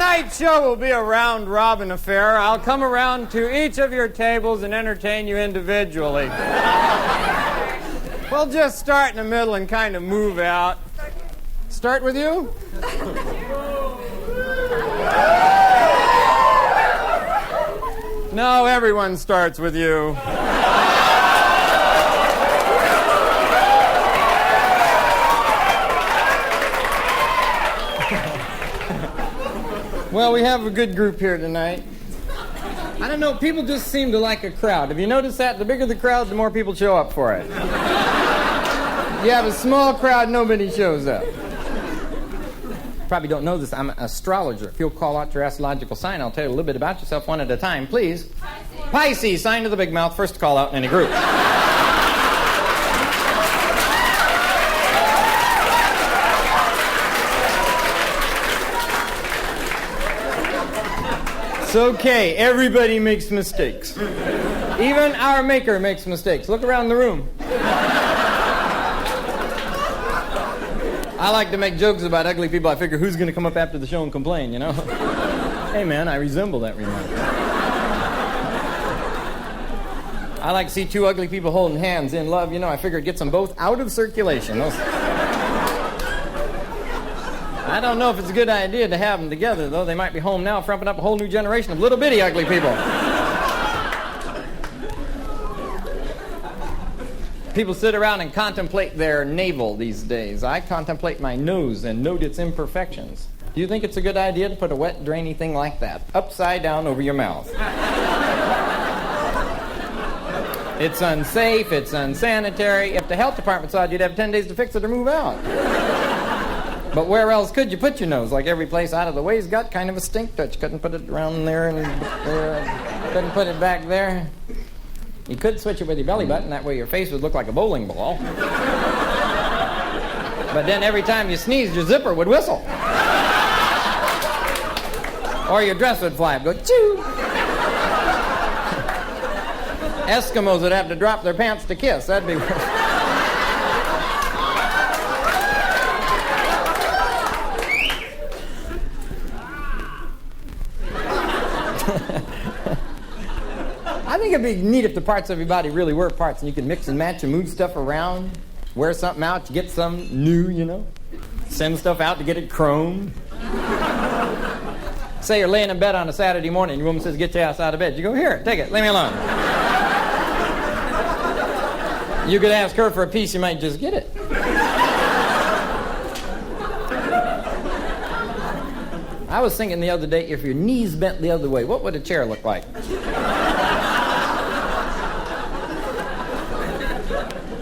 Tonight's show will be a round-robin affair. I'll come around to each of your tables and entertain you individually. We'll just start in the middle and kind of move out. Start with you? No, everyone starts with you. Well, we have a good group here tonight. I don't know, people just seem to like a crowd. Have you noticed that? The bigger the crowd, the more people show up for it. You have a small crowd, nobody shows up. Probably don't know this, I'm an astrologer. If you'll call out your astrological sign, I'll tell you a little bit about yourself one at a time, please. Pisces, sign of the big mouth, first to call out in any group. It's okay, everybody makes mistakes. Even our maker makes mistakes. Look around the room. I like to make jokes about ugly people. I figure who's going to come up after the show and complain, you know? Hey man, I resemble that remark. I like to see two ugly people holding hands in love. You know, I figure it gets them both out of circulation. I don't know if it's a good idea to have them together, though. They might be home now frumping up a whole new generation of little bitty ugly people. People sit around and contemplate their navel these days. I contemplate my nose and note its imperfections. Do you think it's a good idea to put a wet, drainy thing like that upside down over your mouth? It's unsafe, it's unsanitary. If the health department saw it, you'd have 10 days to fix it or move out. But where else could you put your nose? Like every place out of the way's got kind of a stink touch. Couldn't put it around there and there. Couldn't put it back there. You could switch it with your belly button. That way your face would look like a bowling ball. But then every time you sneezed, your zipper would whistle. Or your dress would fly up, go choo. Eskimos would have to drop their pants to kiss. That'd be worse. I think it'd be neat if the parts of your body really were parts and you could mix and match and move stuff around, wear something out to get some new, you know, send stuff out to get it chromed. Say you're laying in bed on a Saturday morning, your woman says, get your ass out of bed. You go, here, take it, leave me alone. You could ask her for a piece, you might just get it. I was thinking the other day, if your knees bent the other way, what would a chair look like?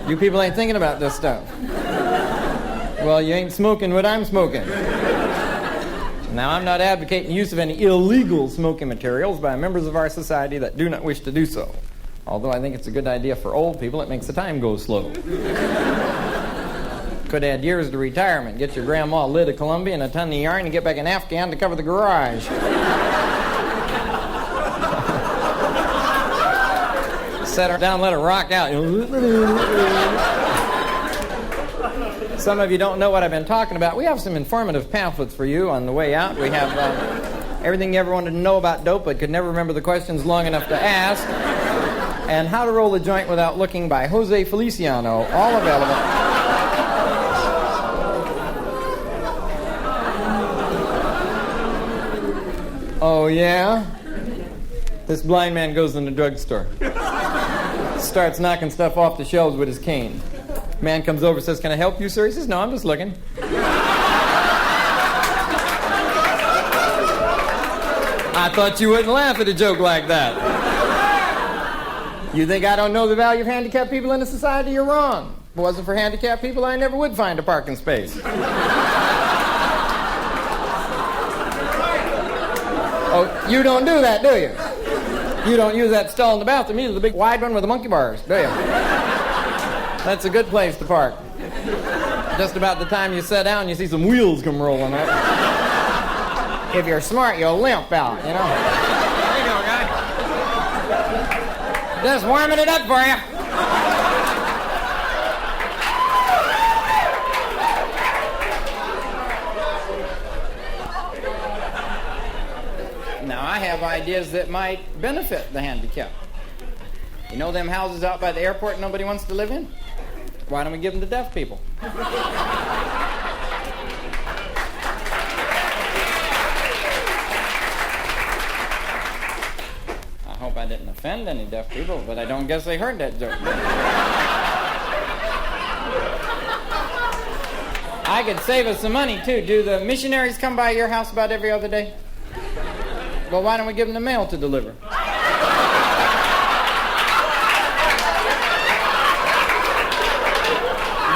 You people ain't thinking about this stuff. Well, you ain't smoking what I'm smoking. Now, I'm not advocating the use of any illegal smoking materials by members of our society that do not wish to do so. Although I think it's a good idea for old people, it makes the time go slow. Could add years to retirement. Get your grandma a lid of Columbia and a ton of yarn and get back an Afghan to cover the garage. Set her down, let her rock out. Some of you don't know what I've been talking about. We have some informative pamphlets for you on the way out. We have everything you ever wanted to know about dope but could never remember the questions long enough to ask. And How to Roll a Joint Without Looking by Jose Feliciano, all available. Oh, yeah? This blind man goes in the drugstore. Starts knocking stuff off the shelves with his cane. Man comes over and says, can I help you, sir? He says, no, I'm just looking. I thought you wouldn't laugh at a joke like that. You think I don't know the value of handicapped people in the society? You're wrong. If it wasn't for handicapped people, I never would find a parking space. Oh, you don't do that, do you? You don't use that stall in the bathroom either, the big wide one with the monkey bars, do you? That's a good place to park. Just about the time you sit down, you see some wheels come rolling up. If you're smart, you'll limp out, you know. There you go, guy. Just warming it up for you. have ideas that might benefit the handicapped. You know them houses out by the airport nobody wants to live in? Why don't we give them to deaf people? I hope I didn't offend any deaf people, but I don't guess they heard that joke. I could save us some money, too. Do the missionaries come by your house about every other day? Well, why don't we give them the mail to deliver?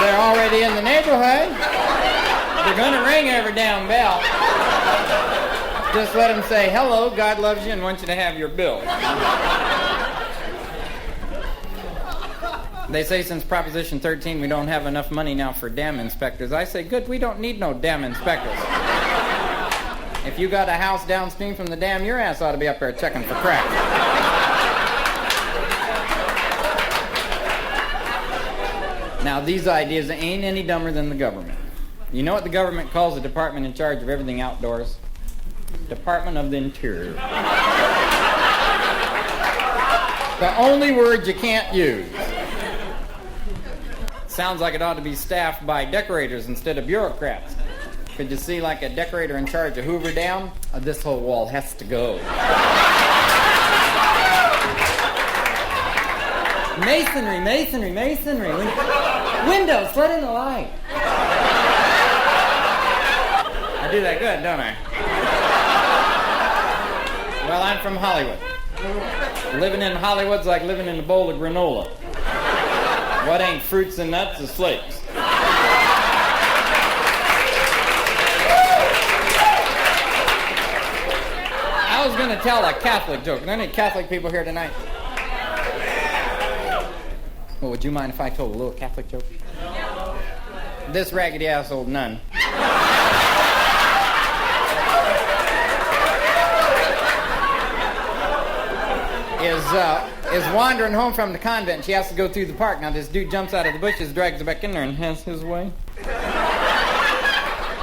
They're already in the neighborhood. They're going to ring every damn bell. Just let them say, hello, God loves you and wants you to have your bill. They say since Proposition 13 we don't have enough money now for dam inspectors. I say, good, we don't need no dam inspectors. If you got a house downstream from the dam, your ass ought to be up there checking for cracks. Now, these ideas ain't any dumber than the government. You know what the government calls the department in charge of everything outdoors? Department of the Interior. The only word you can't use. Sounds like it ought to be staffed by decorators instead of bureaucrats. Could you see like a decorator in charge of Hoover Dam? This whole wall has to go. Masonry, masonry, masonry. Windows, let in the light. I do that good, don't I? Well, I'm from Hollywood. Living in Hollywood's like living in a bowl of granola. What ain't fruits and nuts is flakes. I was going to tell a Catholic joke. Are there any Catholic people here tonight? Well, would you mind if I told a little Catholic joke? This raggedy-ass old nun is wandering home from the convent. She has to go through the park. Now, this dude jumps out of the bushes, drags her back in there, and has his way.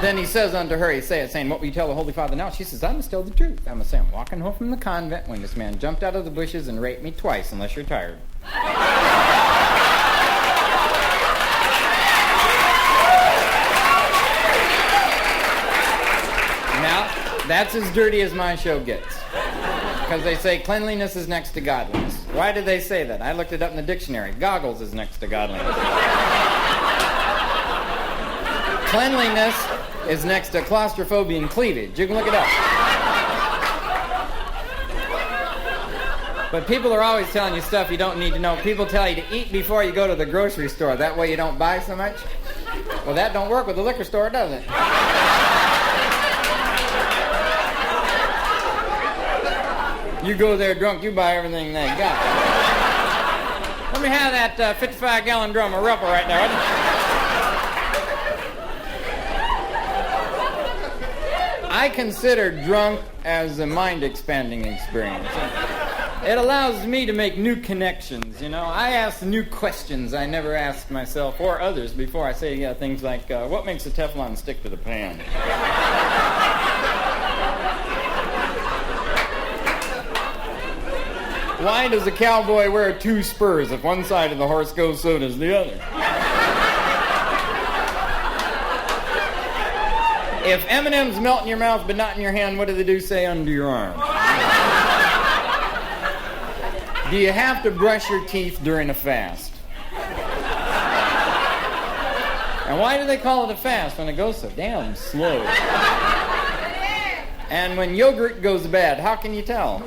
Then he says unto her, saying, what will you tell the Holy Father now? She says, I must tell the truth. I must say, I'm walking home from the convent when this man jumped out of the bushes and raped me twice, unless you're tired. Now, that's as dirty as my show gets. Because they say cleanliness is next to godliness. Why do they say that? I looked it up in the dictionary. Goggles is next to godliness. Cleanliness is next to claustrophobia and cleavage. You can look it up. But people are always telling you stuff you don't need to know. People tell you to eat before you go to the grocery store. That way you don't buy so much. Well, that don't work with the liquor store, does it? You go there drunk, you buy everything they got. Let me have that 55-gallon drum of Ruffle right there. I consider drunk as a mind-expanding experience. It allows me to make new connections, you know. I ask new questions I never asked myself or others before I say things like, what makes a Teflon stick to the pan? Why does a cowboy wear two spurs? If one side of the horse goes, so does the other. If M&M's melt in your mouth but not in your hand, what do they do? Say under your arm. Do you have to brush your teeth during a fast? And why do they call it a fast when it goes so damn slow? And when yogurt goes bad, how can you tell?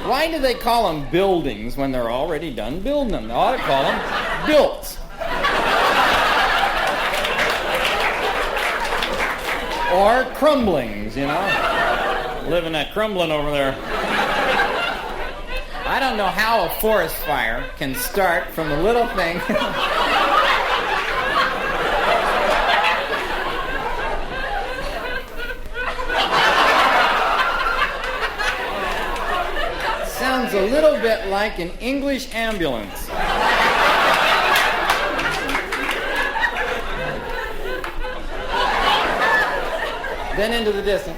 Why do they call them buildings when they're already done building them? They ought to call them built. Or crumblings, you know. Living that crumbling over there. I don't know how a forest fire can start from a little thing. Sounds a little bit like an English ambulance. Then into the distance.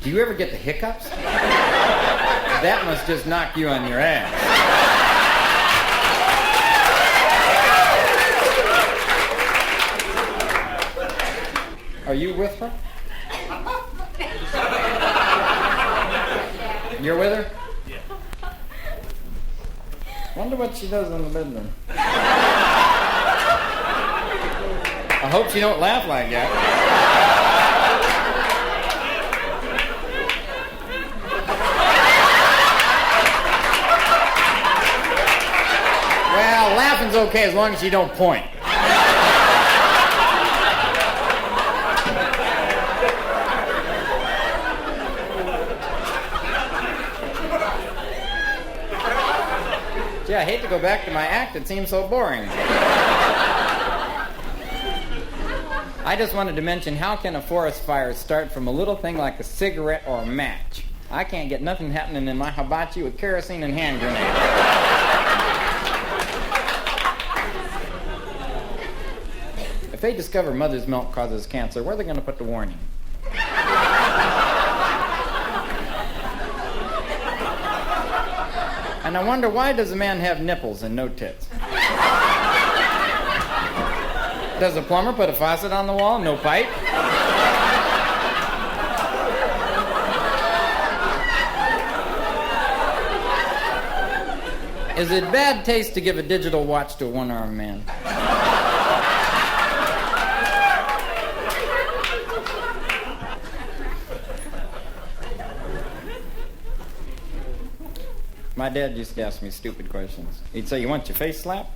Do you ever get the hiccups? That must just knock you on your ass. Are you with her? You're with her? Yeah. Wonder what she does in the bedroom. I hope she don't laugh like that. Well, laughing's okay as long as you don't point. Gee, I hate to go back to my act. It seems so boring. I just wanted to mention, how can a forest fire start from a little thing like a cigarette or a match? I can't get nothing happening in my hibachi with kerosene and hand grenades. If they discover mother's milk causes cancer, where are they going to put the warning? And I wonder, why does a man have nipples and no tits? Does a plumber put a faucet on the wall, no pipe? Is it bad taste to give a digital watch to a one-armed man? My dad used to ask me stupid questions. He'd say, "You want your face slapped?"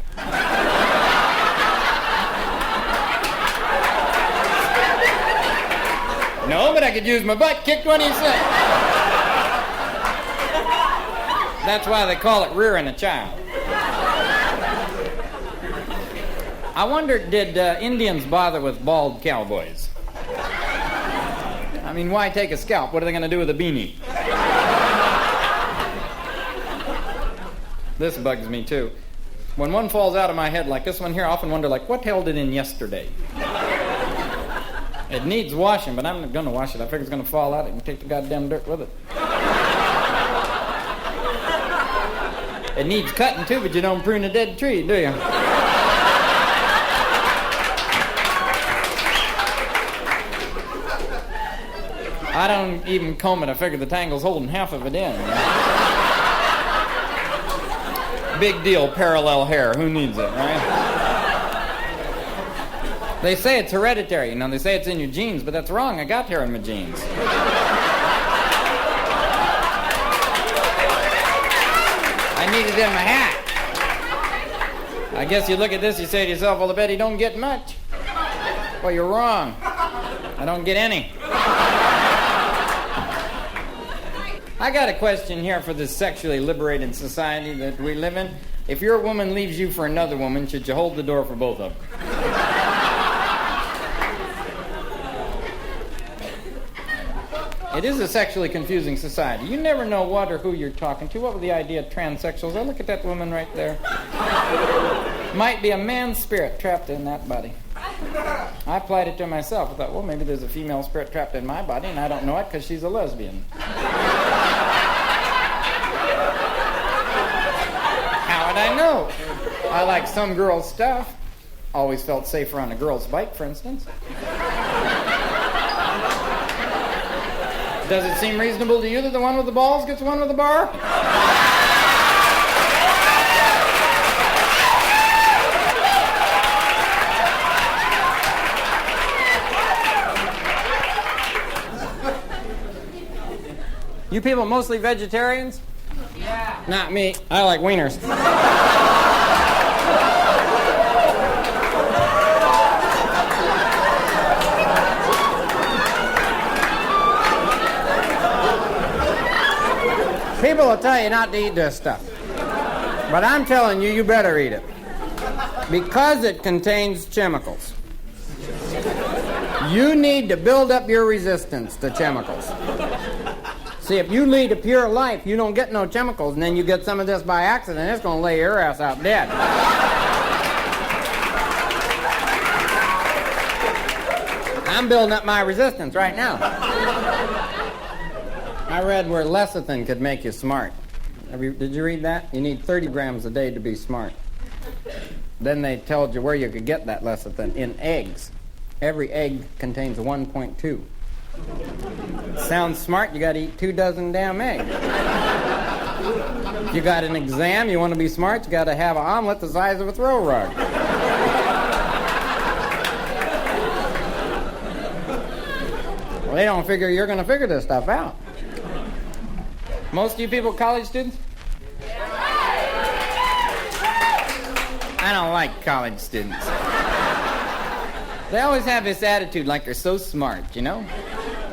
No, but I could use my butt kicked when he said. That's why they call it rearing a child. I wonder, did Indians bother with bald cowboys? I mean, why take a scalp? What are they going to do with a beanie? This bugs me, too. When one falls out of my head like this one here, I often wonder, like, what held it in yesterday? It needs washing, but I'm not going to wash it. I figure it's going to fall out. I can take the goddamn dirt with it. It needs cutting, too, but you don't prune a dead tree, do you? I don't even comb it. I figure the tangle's holding half of it in. Big deal, parallel hair. Who needs it, right? They say it's hereditary. You know, they say it's in your genes, but that's wrong. I got hair in my genes. I need it in my hat. I guess you look at this, you say to yourself, well, I bet he don't get much. Well, you're wrong. I don't get any. I got a question here for this sexually liberated society that we live in. If your woman leaves you for another woman, should you hold the door for both of them? It is a sexually confusing society. You never know what or who you're talking to. What was the idea of transsexuals? Oh, look at that woman right there. Might be a man's spirit trapped in that body. I applied it to myself. I thought, well, maybe there's a female spirit trapped in my body, and I don't know it because she's a lesbian. How would I know? I like some girls' stuff. Always felt safer on a girl's bike, for instance. Does it seem reasonable to you that the one with the balls gets the one with the bar? You people mostly vegetarians? Yeah. Not me. I like wieners. People will tell you not to eat this stuff. But I'm telling you, you better eat it. Because it contains chemicals. You need to build up your resistance to chemicals. See, if you lead a pure life, you don't get no chemicals, and then you get some of this by accident, it's going to lay your ass out dead. I'm building up my resistance right now. I read where lecithin could make you smart. Did you read that? You need 30 grams a day to be smart. Then they told you where you could get that lecithin. In eggs. Every egg contains 1.2. Sounds smart, you got to eat 2 dozen damn eggs. If you got an exam, you want to be smart, you got to have an omelet the size of a throw rug. Well, they don't figure you're going to figure this stuff out. Most of you people college students? I don't like college students. They always have this attitude like they're so smart, you know?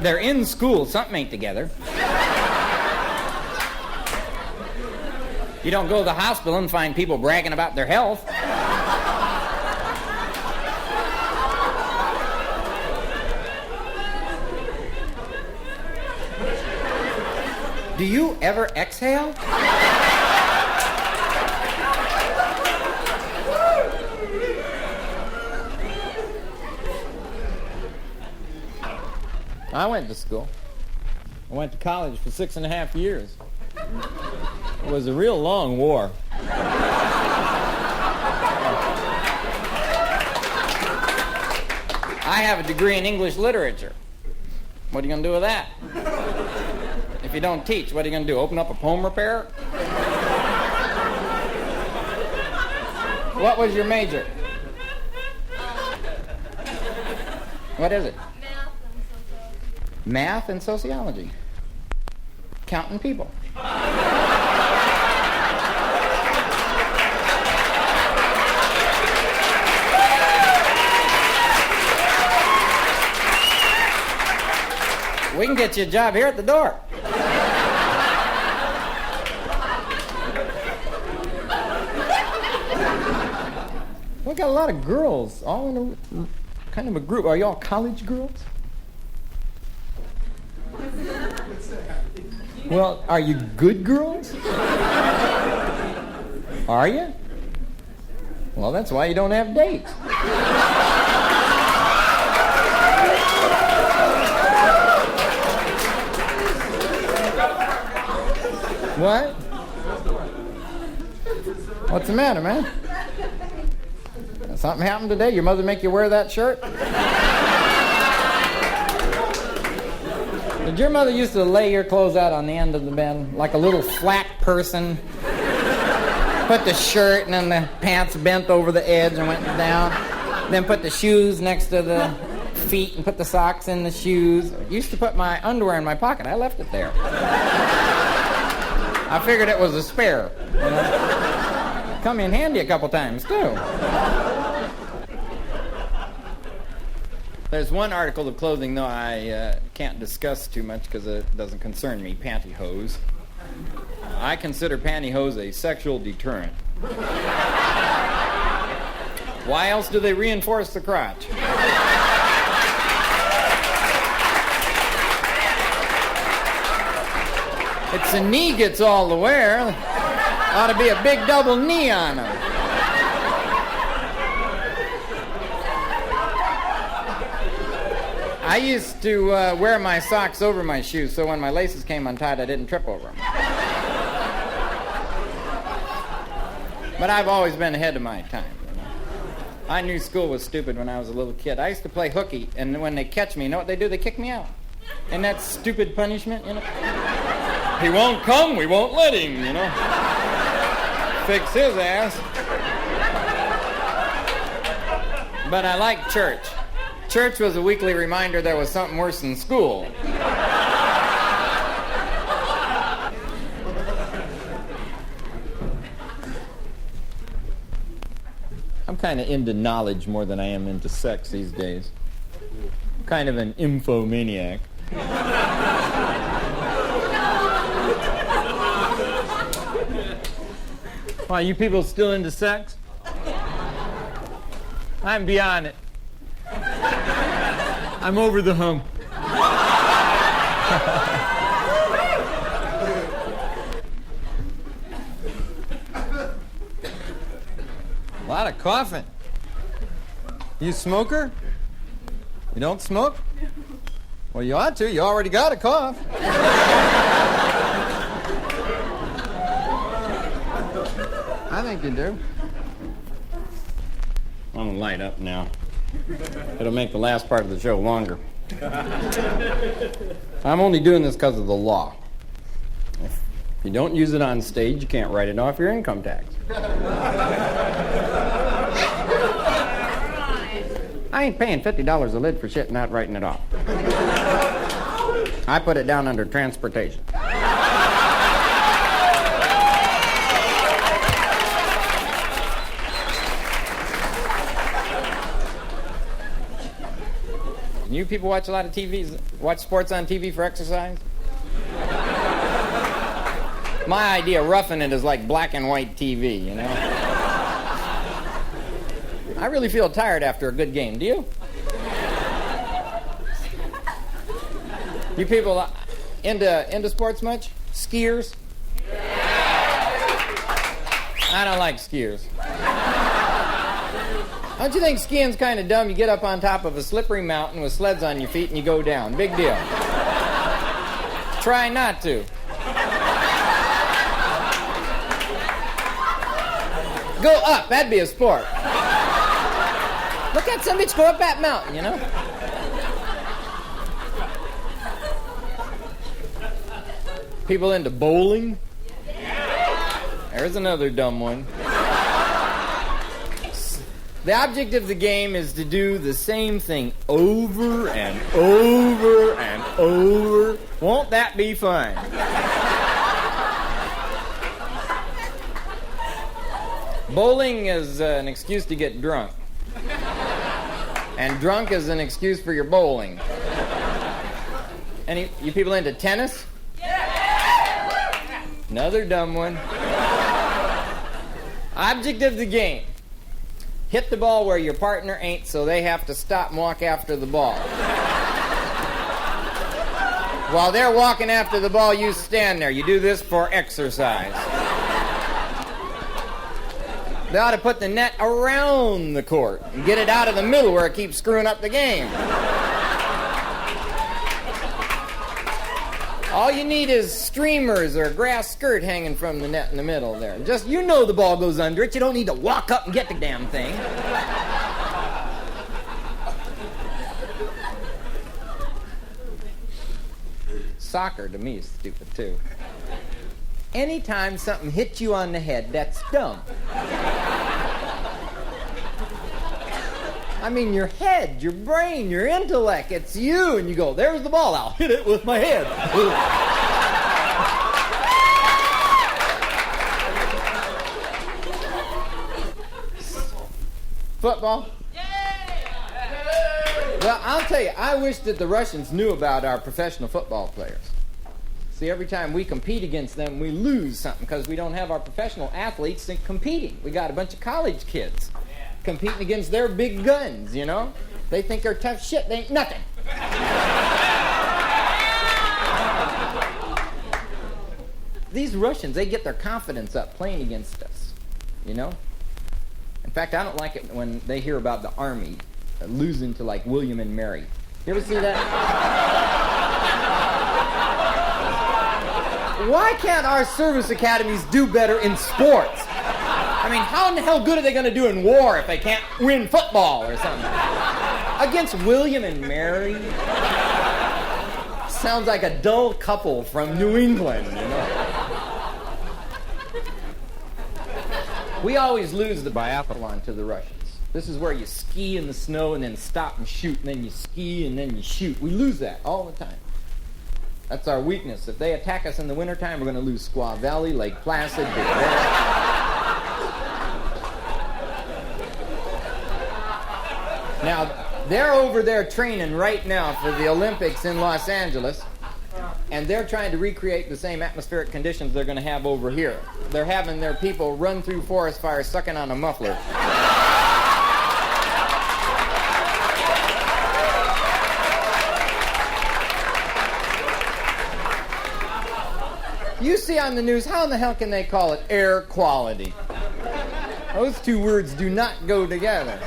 They're in school, something ain't together. You don't go to the hospital and find people bragging about their health. Do you ever exhale? I went to school. I went to college for 6.5 years. It was a real long war. I have a degree in English literature. What are you going to do with that? If you don't teach, what are you going to do? Open up a poem repair? What was your major? What is it? Math and sociology. Counting people. We can get you a job here at the door. We got a lot of girls, all in a kind of a group. Are y'all college girls? Well, are you good girls? Are you? Well, that's why you don't have dates. What? What's the matter, man? Something happened today? Your mother make you wear that shirt? Did your mother used to lay your clothes out on the end of the bed like a little flat person? Put the shirt and then the pants bent over the edge and went down. Then put the shoes next to the feet and put the socks in the shoes. I used to put my underwear in my pocket. I left it there. I figured it was a spare. You know? Come in handy a couple times, too. There's one article of clothing, though, I can't discuss too much because it doesn't concern me, pantyhose. I consider pantyhose a sexual deterrent. Why else do they reinforce the crotch? It's the knee gets all the wear. Ought to be a big double knee on them. I used to wear my socks over my shoes, so when my laces came untied, I didn't trip over them. But I've always been ahead of my time. You know? I knew school was stupid when I was a little kid. I used to play hooky, and when they catch me, you know what they do? They kick me out. And that's stupid punishment, you know? He won't come, we won't let him, you know? Fix his ass. But I liked church. Church was a weekly reminder there was something worse than school. I'm kind of into knowledge more than I am into sex these days. I'm kind of an infomaniac. Why, you people still into sex? I'm beyond it. I'm over the hump. A lot of coughing. You smoker? You don't smoke? Well, you ought to. You already got a cough. I think you do. I'm going to light up now. It'll make the last part of the show longer. I'm only doing this because of the law. If you don't use it on stage, you can't write it off your income tax. I ain't paying $50 a lid for shit, not writing it off. I put it down under transportation. You people watch a lot of TV, watch sports on TV for exercise? My idea of roughing it is like black and white TV, you know? I really feel tired after a good game. Do you? You people into sports much? Skiers? I don't like skiers. Don't you think skiing's kind of dumb? You get up on top of a slippery mountain with sleds on your feet and you go down. Big deal. Try not to. Go up. That'd be a sport. Look at some bitch go up that mountain, you know? People into bowling? There's another dumb one. The object of the game is to do the same thing over and over and over. Won't that be fun? Bowling is an excuse to get drunk. And drunk is an excuse for your bowling. Any you people into tennis? Another dumb one. Object of the game. Hit the ball where your partner ain't, so they have to stop and walk after the ball. While they're walking after the ball, you stand there. You do this for exercise. They ought to put the net around the court and get it out of the middle where it keeps screwing up the game. All you need is streamers or a grass skirt hanging from the net in the middle there. Just, you know the ball goes under it. You don't need to walk up and get the damn thing. Soccer, to me, is stupid, too. Anytime something hits you on the head, that's dumb. I mean, your head, your brain, your intellect, it's you. And you go, there's the ball, I'll hit it with my head. Football? Well, I'll tell you, I wish that the Russians knew about our professional football players. See, every time we compete against them, we lose something because we don't have our professional athletes competing. We got a bunch of college kids competing against their big guns, you know? They think they're tough shit. They ain't nothing. These Russians, they get their confidence up playing against us, you know? In fact, I don't like it when they hear about the Army losing to, like, William and Mary. You ever see that? Why can't our service academies do better in sports? I mean, how in the hell good are they going to do in war if they can't win football or something? Against William and Mary? Sounds like a dull couple from New England, you know? We always lose the biathlon to the Russians. This is where you ski in the snow and then stop and shoot, and then you ski and then you shoot. We lose that all the time. That's our weakness. If they attack us in the wintertime, we're going to lose Squaw Valley, Lake Placid, Big Bear. Now, they're over there training right now for the Olympics in Los Angeles, and they're trying to recreate the same atmospheric conditions they're going to have over here. They're having their people run through forest fires sucking on a muffler. You see on the news, how in the hell can they call it air quality? Those two words do not go together.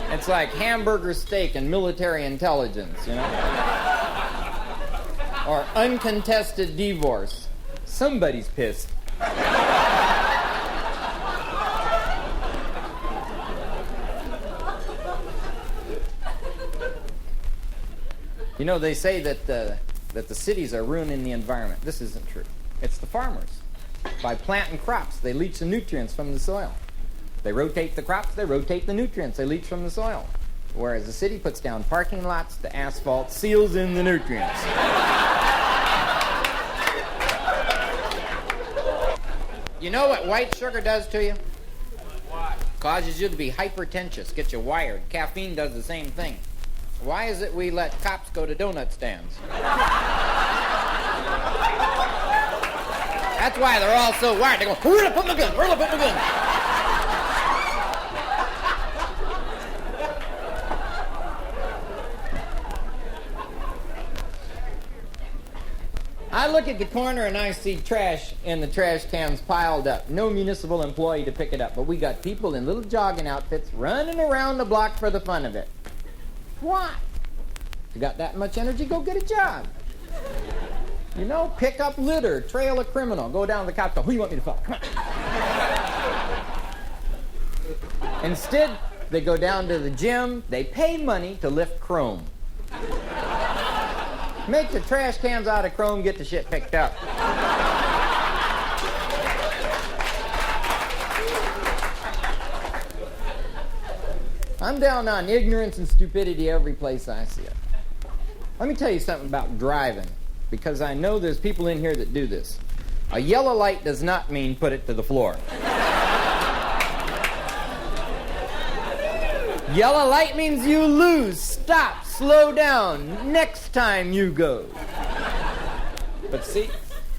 It's like hamburger steak and military intelligence, you know? Or uncontested divorce. Somebody's pissed. You know, they say that the cities are ruining the environment. This isn't true. It's the farmers. By planting crops, they leach the nutrients from the soil. They rotate the crops, they rotate the nutrients they leach from the soil. Whereas the city puts down parking lots, the asphalt seals in the nutrients. You know what white sugar does to you? What? Causes you to be hypertensious, gets you wired. Caffeine does the same thing. Why is it we let cops go to donut stands? That's why they're all so wired. They go, where did I put my gun? Where did I put my gun? I look at the corner and I see trash in the trash cans piled up. No municipal employee to pick it up. But we got people in little jogging outfits running around the block for the fun of it. Why? If you got that much energy, go get a job. You know, pick up litter, trail a criminal, go down to the cops, go, who you want me to follow? Come on. Instead, they go down to the gym, they pay money to lift chrome. Make the trash cans out of chrome, get the shit picked up. I'm down on ignorance and stupidity every place I see it. Let me tell you something about driving, because I know there's people in here that do this. A yellow light does not mean put it to the floor. Yellow light means you lose, stop, slow down, next time you go. But see,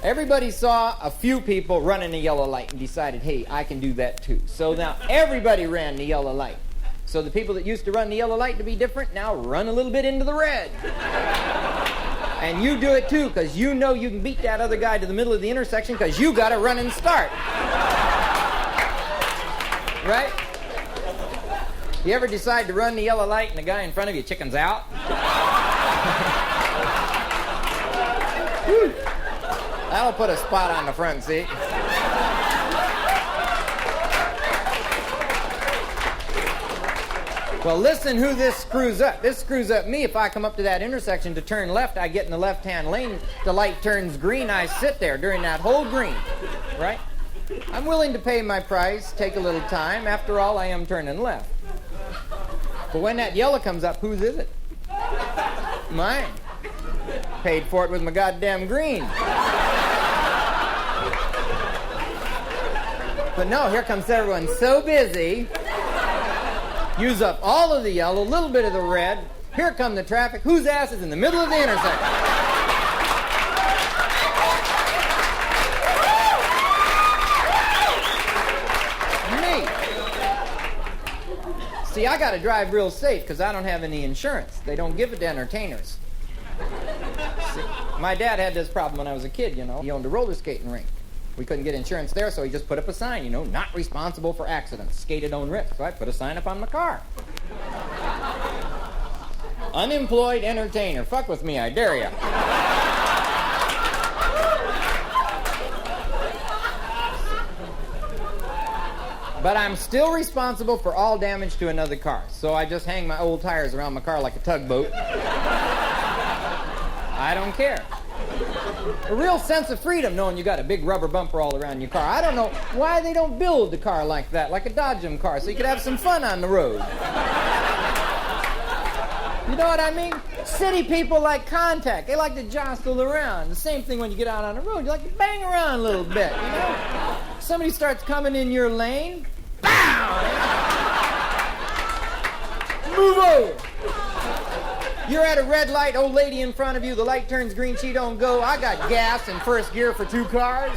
everybody saw a few people running a yellow light and decided, hey, I can do that too. So now everybody ran the yellow light. So the people that used to run the yellow light to be different now run a little bit into the red. And you do it too, because you know you can beat that other guy to the middle of the intersection because you got to run and start. Right? You ever decide to run the yellow light and the guy in front of you chickens out? That'll put a spot on the front seat. Well, listen who this screws up. This screws up me. If I come up to that intersection to turn left, I get in the left-hand lane. The light turns green. I sit there during that whole green, right? I'm willing to pay my price, take a little time. After all, I am turning left. But when that yellow comes up, whose is it? Mine. Paid for it with my goddamn green. But no, here comes everyone so busy. Use up all of the yellow, a little bit of the red. Here come the traffic. Whose ass is in the middle of the intersection? Me. See, I got to drive real safe because I don't have any insurance. They don't give it to entertainers. See, my dad had this problem when I was a kid, you know. He owned a roller skating rink. We couldn't get insurance there, so he just put up a sign, you know, not responsible for accidents, skate at own risk. So I put a sign up on my car. Unemployed entertainer. Fuck with me, I dare ya. But I'm still responsible for all damage to another car. So I just hang my old tires around my car like a tugboat. I don't care. A real sense of freedom knowing you got a big rubber bumper all around your car. I don't know why they don't build the car like that, like a Dodgem car, so you could have some fun on the road. You know what I mean? City people like contact. They like to jostle around. The same thing when you get out on the road. You like to bang around a little bit, you know? Somebody starts coming in your lane. BAM! Move over. You're at a red light, old lady in front of you, the light turns green, she don't go. I got gas in first gear for 2 cars.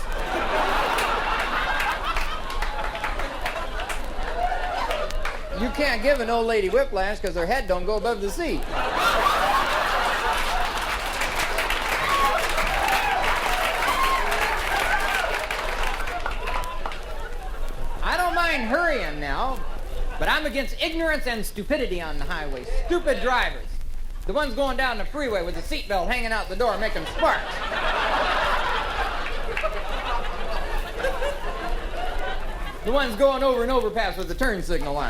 You can't give an old lady whiplash because her head don't go above the seat. I don't mind hurrying now. But I'm against ignorance and stupidity on the highway. Stupid drivers. The ones going down the freeway with the seatbelt hanging out the door making sparks. The ones going over an overpass with the turn signal on.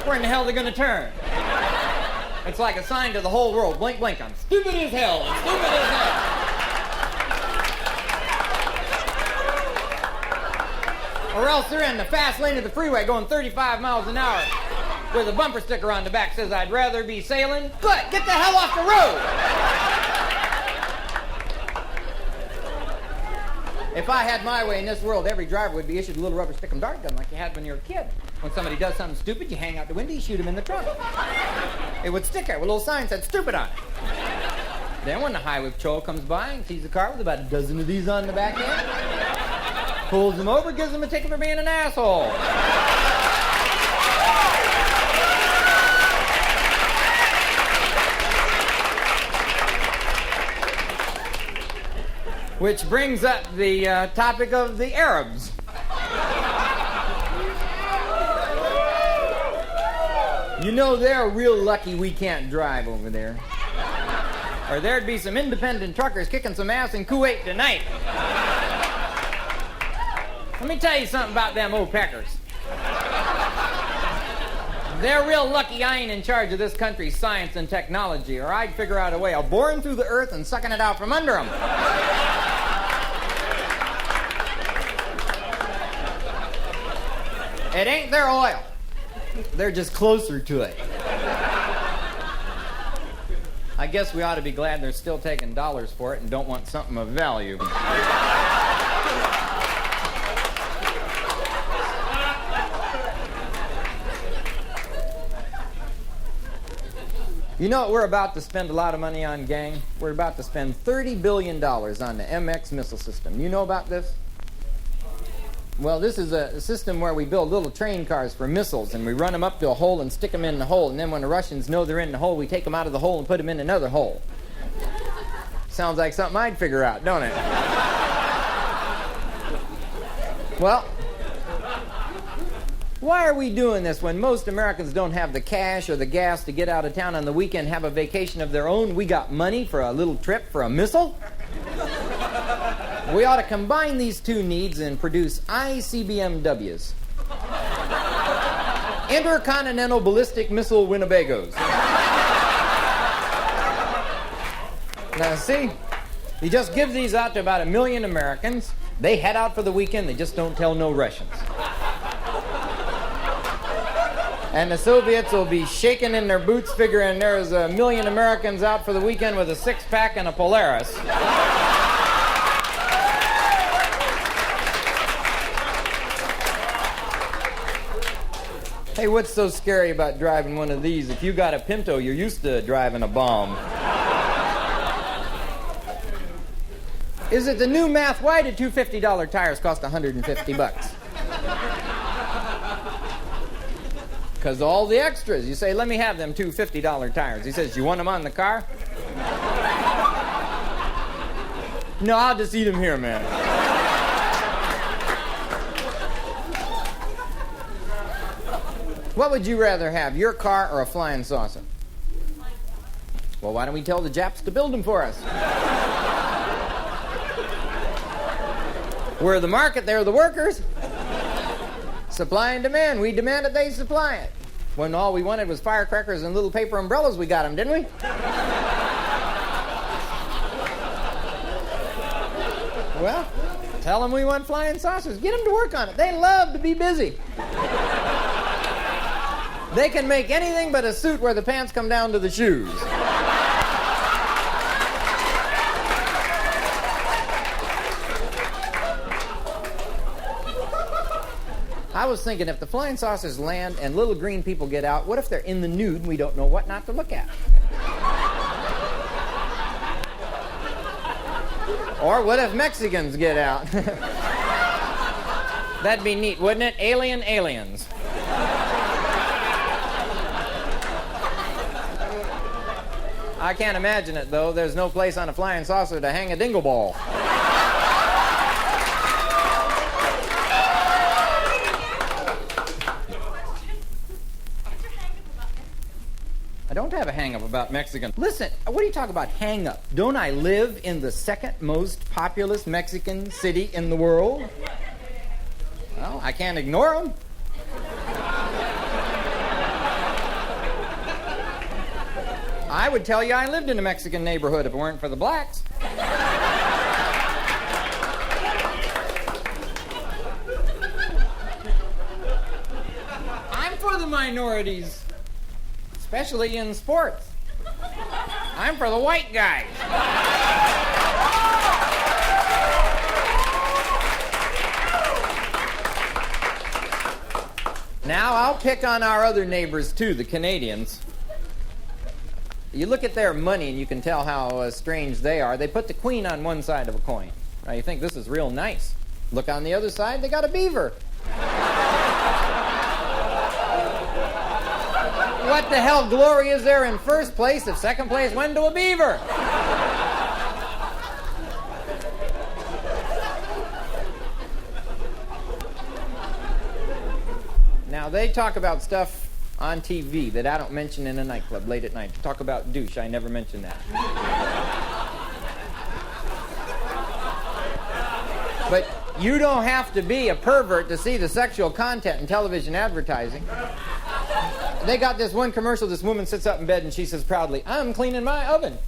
Where in the hell are they going to turn? It's like a sign to the whole world. Blink, blink. I'm stupid as hell. I'm stupid as hell. Or else they're in the fast lane of the freeway going 35 miles an hour with a bumper sticker on the back says, I'd rather be sailing. Good, get the hell off the road. If I had my way in this world, every driver would be issued a little rubber stick and dart gun like you had when you were a kid. When somebody does something stupid, you hang out the window, you shoot them in the trunk. It would stick there with a little sign that said stupid on it. Then when the highway patrol comes by and sees a car with about a dozen of these on the back end, pulls them over, gives them a ticket for being an asshole. Which brings up the topic of the Arabs. You know they're real lucky we can't drive over there. Or there'd be some independent truckers kicking some ass in Kuwait tonight. Let me tell you something about them old peckers. They're real lucky I ain't in charge of this country's science and technology, or I'd figure out a way of boring through the earth and sucking it out from under them. It ain't their oil. They're just closer to it. I guess we ought to be glad they're still taking dollars for it and don't want something of value. You know what we're about to spend a lot of money on, gang? We're about to spend $30 billion on the MX missile system. You know about this? Well, this is a system where we build little train cars for missiles, and we run them up to a hole and stick them in the hole, and then when the Russians know they're in the hole, we take them out of the hole and put them in another hole. Sounds like something I'd figure out, don't it? Well, why are we doing this when most Americans don't have the cash or the gas to get out of town on the weekend, have a vacation of their own? We got money for a little trip for a missile? We ought to combine these two needs and produce ICBMWs. Intercontinental Ballistic Missile Winnebagos. Now, see, you just give these out to about 1 million Americans. They head out for the weekend. They just don't tell no Russians. And the Soviets will be shaking in their boots, figuring there's 1 million Americans out for the weekend with a six-pack and a Polaris. Hey, what's so scary about driving one of these? If you got a Pinto, you're used to driving a bomb. Is it the new math? Why did two $50 tires cost $150? Because all the extras. You say, let me have them two $50 tires. He says, you want them on the car? No, I'll just eat them here, man. What would you rather have, your car or a flying saucer? Well, why don't we tell the Japs to build them for us? We're the market, they're the workers. Supply and demand. We demand it, they supply it. When all we wanted was firecrackers and little paper umbrellas, we got them, didn't we? Well, tell them we want flying saucers. Get them to work on it. They love to be busy. They can make anything but a suit where the pants come down to the shoes. I was thinking, if the flying saucers land and little green people get out, what if they're in the nude and we don't know what not to look at? Or what if Mexicans get out? That'd be neat, wouldn't it? Alien aliens. I can't imagine it, though. There's no place on a flying saucer to hang a dingle ball. have a hang-up about Mexicans. Listen, what are you talking about hang-up? Don't I live in the second most populous Mexican city in the world? Well, I can't ignore them. I would tell you I lived in a Mexican neighborhood if it weren't for the blacks. I'm for the minorities, especially in sports. I'm for the white guys. Now, I'll pick on our other neighbors, too, the Canadians. You look at their money and you can tell how strange they are. They put the queen on one side of a coin. Now, you think this is real nice. Look on the other side, they got a beaver. What the hell glory is there in first place if second place went to a beaver? Now, they talk about stuff on TV that I don't mention in a nightclub late at night. Talk about douche, I never mention that. But you don't have to be a pervert to see the sexual content in television advertising. They got this one commercial, this woman sits up in bed and she says proudly, "I'm cleaning my oven."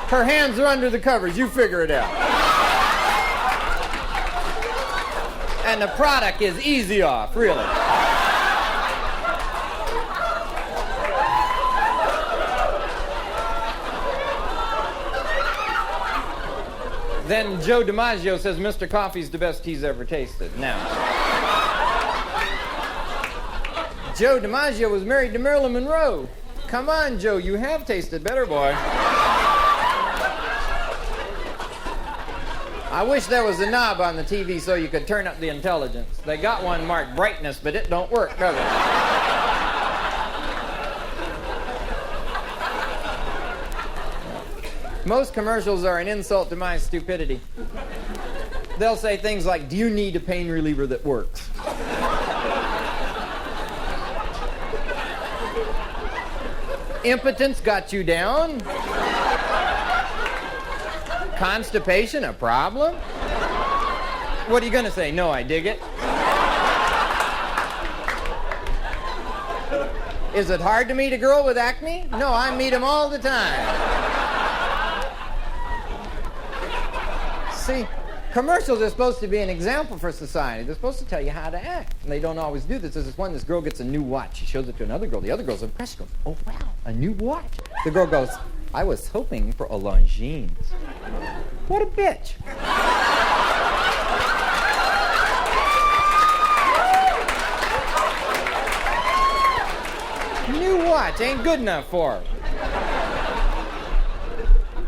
Her hands are under the covers, you figure it out. And the product is easy off, really. Then Joe DiMaggio says Mr. Coffee's the best he's ever tasted. Now, Joe DiMaggio was married to Marilyn Monroe. Come on, Joe, you have tasted better, boy. I wish there was a knob on the TV so you could turn up the intelligence. They got one marked brightness, but it don't work, does it? Most commercials are an insult to my stupidity. They'll say things like, "Do you need a pain reliever that works?" Impotence got you down? Constipation a problem? What are you going to say? No, I dig it. Is it hard to meet a girl with acne? No, I meet them all the time. See, commercials are supposed to be an example for society. They're supposed to tell you how to act. And they don't always do this. There's this girl gets a new watch. She shows it to another girl. The other girl's impressed. She goes, "Oh, wow, a new watch." The girl goes, "I was hoping for a Longines." What a bitch. New watch ain't good enough for her.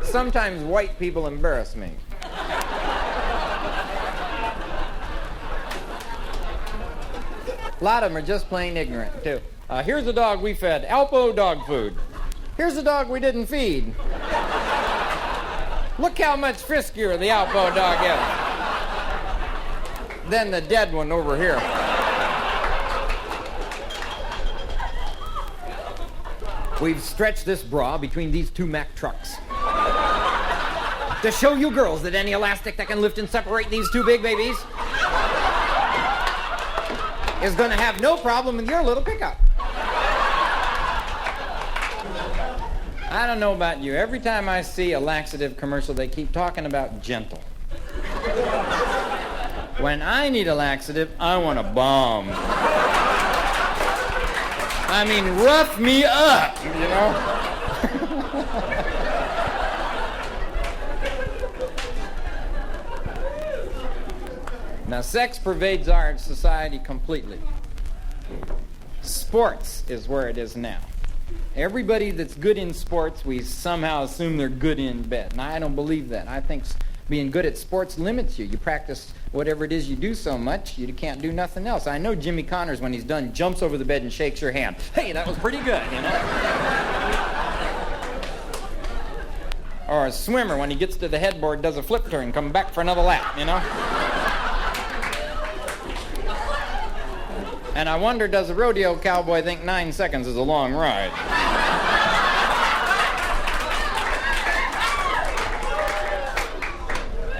Sometimes white people embarrass me. A lot of them are just plain ignorant, too. Here's a dog we fed Alpo dog food. Here's a dog we didn't feed. Look how much friskier the Alpo dog is than the dead one over here. We've stretched this bra between these two Mack trucks to show you girls that any elastic that can lift and separate these two big babies is going to have no problem with your little pickup. I don't know about you. Every time I see a laxative commercial, they keep talking about gentle. When I need a laxative, I want a bomb. I mean, rough me up, you know? Now, sex pervades our society completely. Sports is where it is now. Everybody that's good in sports, we somehow assume they're good in bed. And I don't believe that. I think being good at sports limits you. You practice whatever it is you do so much, you can't do nothing else. I know Jimmy Connors, when he's done, jumps over the bed and shakes your hand. Hey, that was pretty good, you know? Or a swimmer, when he gets to the headboard, does a flip turn, come back for another lap, you know? And I wonder, does a rodeo cowboy think 9 seconds is a long ride?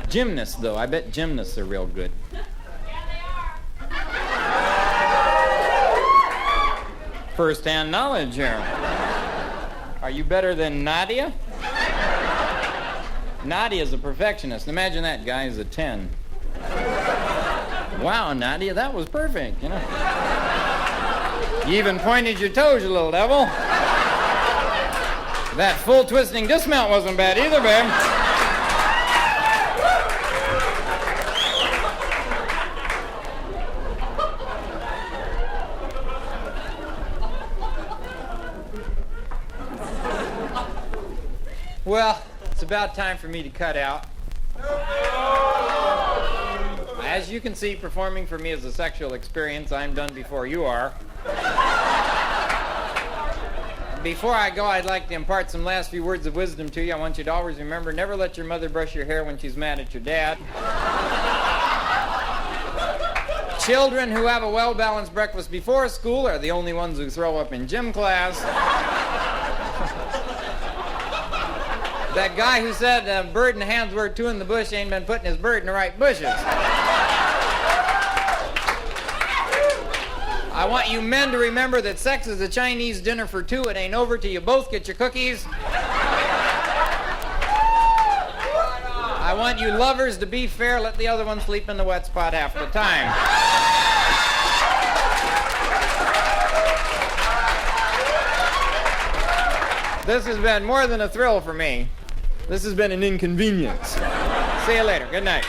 Gymnasts, though. I bet gymnasts are real good. First-hand knowledge here. Are you better than Nadia? Nadia's a perfectionist. Imagine that guy's a 10. Wow, Nadia, that was perfect, you know. You even pointed your toes, you little devil. That full twisting dismount wasn't bad either, babe. Well, it's about time for me to cut out. As you can see, performing for me is a sexual experience. I'm done before you are. Before I go, I'd like to impart some last few words of wisdom to you. I want you to always remember, never let your mother brush your hair when she's mad at your dad. Children who have a well-balanced breakfast before school are the only ones who throw up in gym class. That guy who said a bird in the hand's worth two in the bush ain't been putting his bird in the right bushes. I want you men to remember that sex is a Chinese dinner for two. It ain't over till you both get your cookies. I want you lovers to be fair. Let the other one sleep in the wet spot half the time. This has been more than a thrill for me. This has been an inconvenience. See you later. Good night.